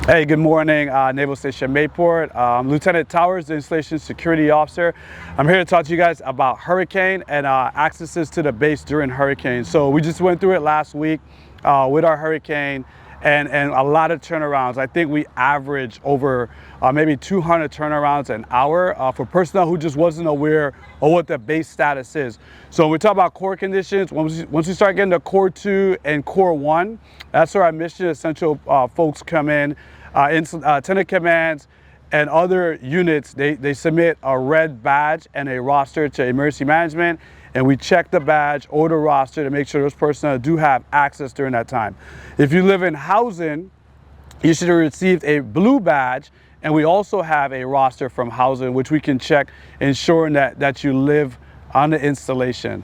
Hey, good morning, Naval Station Mayport. Lieutenant Towers, the Installation Security Officer. I'm here to talk to you guys about hurricane and accesses to the base during hurricane. So we just went through it last week with our hurricane and a lot of turnarounds. I think we average over maybe 200 turnarounds an hour for personnel who just wasn't aware of what the base status is. So when we talk about core conditions, once we start getting to core 2 and core 1, that's where our mission essential folks come in. Tenant commands and other units, they submit a red badge and a roster to emergency management, and we check the badge or the roster to make sure those personnel do have access during that time. If you live in housing, you should have received a blue badge, and we also have a roster from housing which we can check, ensuring that you live on the installation.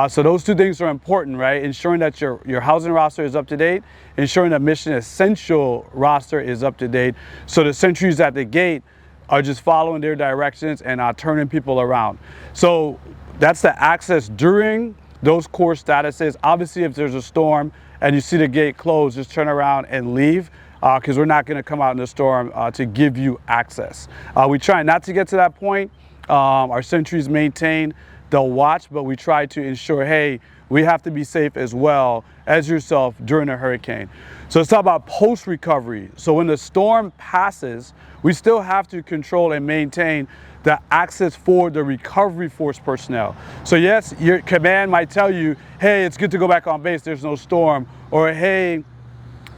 So those two things are important, right? Ensuring that your housing roster is up to date, ensuring that mission essential roster is up to date, so the sentries at the gate are just following their directions and turning people around. So that's the access during those core statuses. Obviously, if there's a storm and you see the gate closed, just turn around and leave, because we're not going to come out in the storm to give you access. We try not to get to that point. Our sentries maintain the watch, but we try to ensure, hey, we have to be safe as well as yourself during a hurricane. So let's talk about post-recovery. So when the storm passes, we still have to control and maintain the access for the recovery force personnel. So yes, your command might tell you, hey, it's good to go back on base, there's no storm, or hey,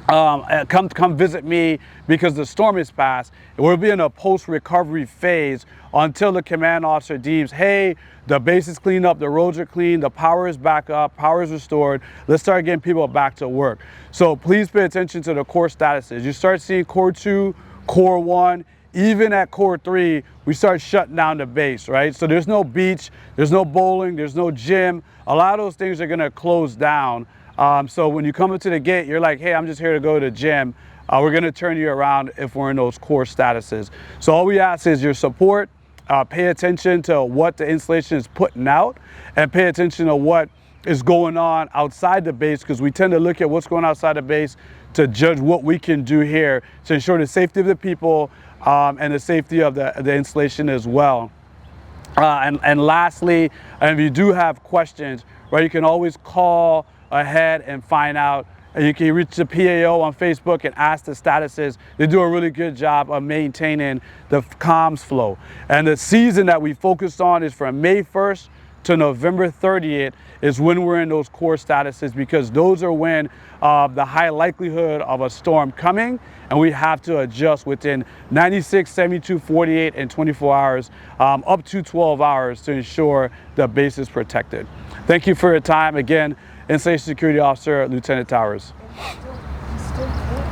come visit me because the storm is past. We'll be in a post-recovery phase until the command officer deems, hey, the base is cleaned up, the roads are clean, the power is back up, power is restored. Let's start getting people back to work. So please pay attention to the core statuses. You start seeing core 2, core 1, even at core 3, we start shutting down the base, right? So there's no beach, there's no bowling, there's no gym. A lot of those things are gonna close down. So when you come into the gate, you're like, hey, I'm just here to go to the gym. We're gonna turn you around if we're in those core statuses. So all we ask is your support. Pay attention to what the installation is putting out, and pay attention to what is going on outside the base, because we tend to look at what's going on outside the base to judge what we can do here to ensure the safety of the people and the safety of the installation as well. And lastly, if you do have questions, right, you can always call ahead and find out. And you can reach the PAO on Facebook and ask the statuses. They do a really good job of maintaining the comms flow. And the season that we focused on is from May 1st to November 30th is when we're in those core statuses, because those are when the high likelihood of a storm coming, and we have to adjust within 96, 72, 48, and 24 hours, up to 12 hours to ensure the base is protected. Thank you for your time. Again, Installation Security Officer, Lieutenant Towers. He's still